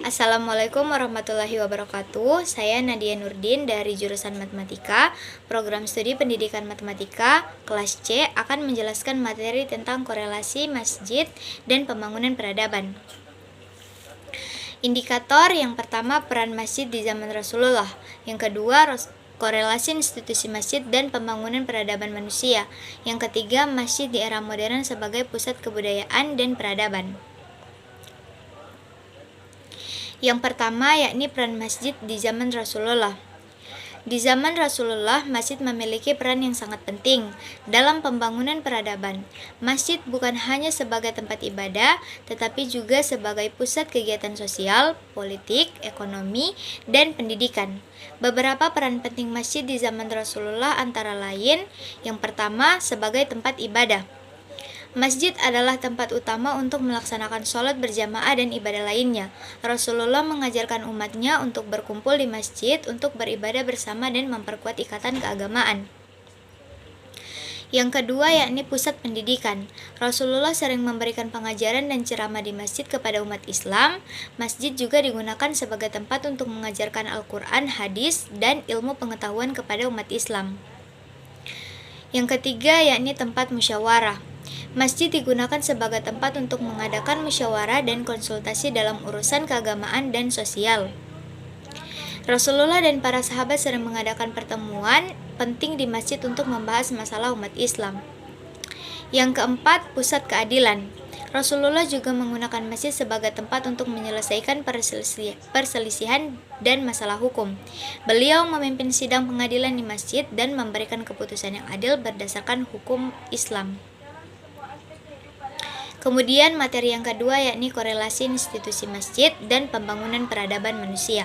Assalamualaikum warahmatullahi wabarakatuh. Saya Nadia Nurdin dari jurusan Matematika, Program Studi Pendidikan Matematika, kelas C akan menjelaskan materi tentang korelasi masjid dan pembangunan peradaban. Indikator yang pertama peran masjid di zaman Rasulullah, yang kedua korelasi institusi masjid dan pembangunan peradaban manusia, yang ketiga masjid di era modern sebagai pusat kebudayaan dan peradaban. Yang pertama yakni peran masjid di zaman Rasulullah. Di zaman Rasulullah, masjid memiliki peran yang sangat penting dalam pembangunan peradaban. Masjid bukan hanya sebagai tempat ibadah, tetapi juga sebagai pusat kegiatan sosial, politik, ekonomi, dan pendidikan. Beberapa peran penting masjid di zaman Rasulullah antara lain, yang pertama sebagai tempat ibadah. Masjid adalah tempat utama untuk melaksanakan sholat berjamaah dan ibadah lainnya. Rasulullah mengajarkan umatnya untuk berkumpul di masjid untuk beribadah bersama dan memperkuat ikatan keagamaan. Yang kedua yakni pusat pendidikan. Rasulullah sering memberikan pengajaran dan ceramah di masjid kepada umat Islam. Masjid juga digunakan sebagai tempat untuk mengajarkan Al-Quran, hadis, dan ilmu pengetahuan kepada umat Islam. Yang ketiga yakni tempat musyawarah. Masjid digunakan sebagai tempat untuk mengadakan musyawarah dan konsultasi dalam urusan keagamaan dan sosial. Rasulullah dan para sahabat sering mengadakan pertemuan penting di masjid untuk membahas masalah umat Islam. Yang keempat, pusat keadilan. Rasulullah juga menggunakan masjid sebagai tempat untuk menyelesaikan perselisihan dan masalah hukum. Beliau memimpin sidang pengadilan di masjid dan memberikan keputusan yang adil berdasarkan hukum Islam. Kemudian materi yang kedua yakni korelasi institusi masjid dan pembangunan peradaban manusia.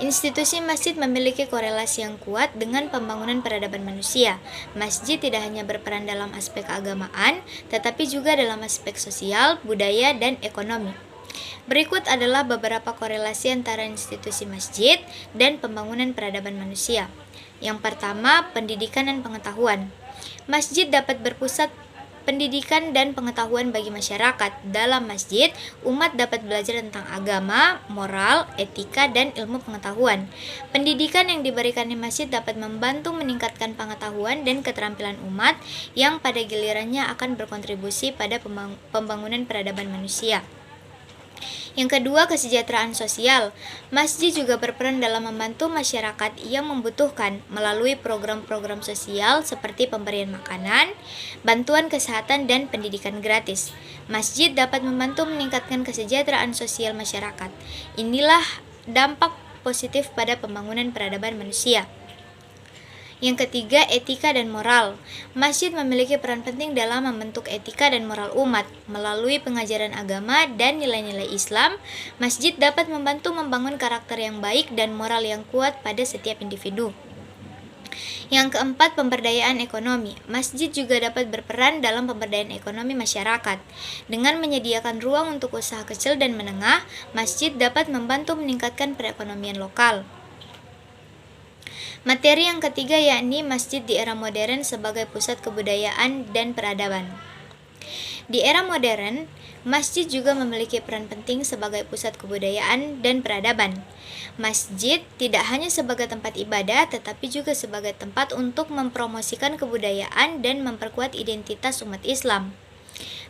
Institusi masjid memiliki korelasi yang kuat dengan pembangunan peradaban manusia. Masjid tidak hanya berperan dalam aspek keagamaan, tetapi juga dalam aspek sosial, budaya, dan ekonomi. Berikut adalah beberapa korelasi antara institusi masjid dan pembangunan peradaban manusia. Yang pertama, pendidikan dan pengetahuan. Masjid dapat berpusat pendidikan dan pengetahuan bagi masyarakat. Dalam masjid, umat dapat belajar tentang agama, moral, etika, dan ilmu pengetahuan. Pendidikan yang diberikan di masjid dapat membantu meningkatkan pengetahuan dan keterampilan umat yang pada gilirannya akan berkontribusi pada pembangunan peradaban manusia. Yang kedua, kesejahteraan sosial. Masjid juga berperan dalam membantu masyarakat yang membutuhkan melalui program-program sosial seperti pemberian makanan, bantuan kesehatan, dan pendidikan gratis. Masjid dapat membantu meningkatkan kesejahteraan sosial masyarakat. Inilah dampak positif pada pembangunan peradaban manusia. Yang ketiga, etika dan moral. Masjid memiliki peran penting dalam membentuk etika dan moral umat. Melalui pengajaran agama dan nilai-nilai Islam, masjid dapat membantu membangun karakter yang baik dan moral yang kuat pada setiap individu. Yang keempat, pemberdayaan ekonomi. Masjid juga dapat berperan dalam pemberdayaan ekonomi masyarakat. Dengan menyediakan ruang untuk usaha kecil dan menengah, masjid dapat membantu meningkatkan perekonomian lokal. Materi yang ketiga yakni masjid di era modern sebagai pusat kebudayaan dan peradaban. Di era modern, masjid juga memiliki peran penting sebagai pusat kebudayaan dan peradaban. Masjid tidak hanya sebagai tempat ibadah, tetapi juga sebagai tempat untuk mempromosikan kebudayaan dan memperkuat identitas umat Islam.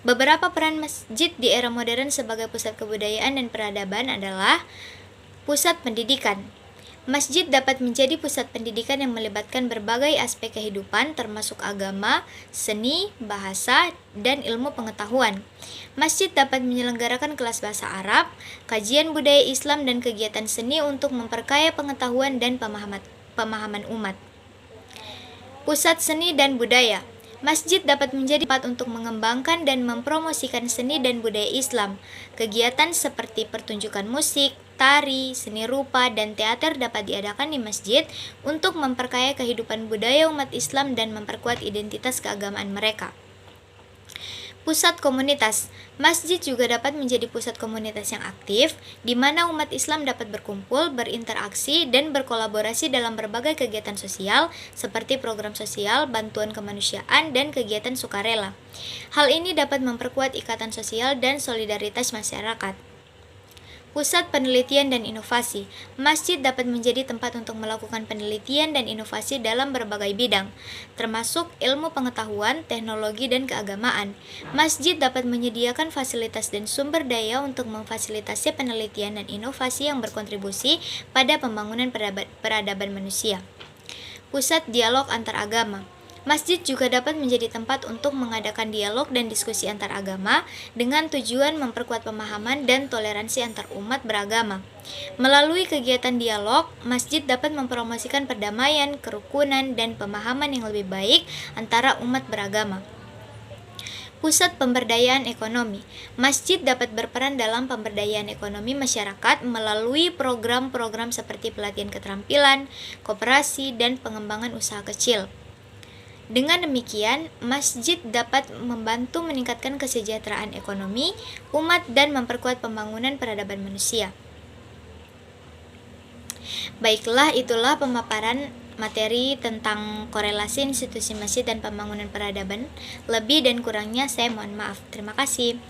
Beberapa peran masjid di era modern sebagai pusat kebudayaan dan peradaban adalah pusat pendidikan. Masjid dapat menjadi pusat pendidikan yang melibatkan berbagai aspek kehidupan termasuk agama, seni, bahasa, dan ilmu pengetahuan. Masjid dapat menyelenggarakan kelas bahasa Arab, kajian budaya Islam, dan kegiatan seni untuk memperkaya pengetahuan dan pemahaman umat. Pusat seni dan budaya. Masjid dapat menjadi tempat untuk mengembangkan dan mempromosikan seni dan budaya Islam. Kegiatan seperti pertunjukan musik, tari, seni rupa, dan teater dapat diadakan di masjid untuk memperkaya kehidupan budaya umat Islam dan memperkuat identitas keagamaan mereka. Pusat komunitas. Masjid juga dapat menjadi pusat komunitas yang aktif, di mana umat Islam dapat berkumpul, berinteraksi, dan berkolaborasi dalam berbagai kegiatan sosial, seperti program sosial, bantuan kemanusiaan, dan kegiatan sukarela. Hal ini dapat memperkuat ikatan sosial dan solidaritas masyarakat. Pusat penelitian dan inovasi. Masjid dapat menjadi tempat untuk melakukan penelitian dan inovasi dalam berbagai bidang, termasuk ilmu pengetahuan, teknologi, dan keagamaan. Masjid dapat menyediakan fasilitas dan sumber daya untuk memfasilitasi penelitian dan inovasi yang berkontribusi pada pembangunan peradaban manusia. Pusat dialog antar agama. Masjid juga dapat menjadi tempat untuk mengadakan dialog dan diskusi antar agama dengan tujuan memperkuat pemahaman dan toleransi antar umat beragama. Melalui kegiatan dialog, masjid dapat mempromosikan perdamaian, kerukunan, dan pemahaman yang lebih baik antara umat beragama. Pusat pemberdayaan ekonomi. Masjid dapat berperan dalam pemberdayaan ekonomi masyarakat melalui program-program seperti pelatihan keterampilan, koperasi, dan pengembangan usaha kecil. Dengan demikian, masjid dapat membantu meningkatkan kesejahteraan ekonomi umat dan memperkuat pembangunan peradaban manusia. Baiklah, itulah pemaparan materi tentang korelasi institusi masjid dan pembangunan peradaban. Lebih dan kurangnya saya mohon maaf. Terima kasih.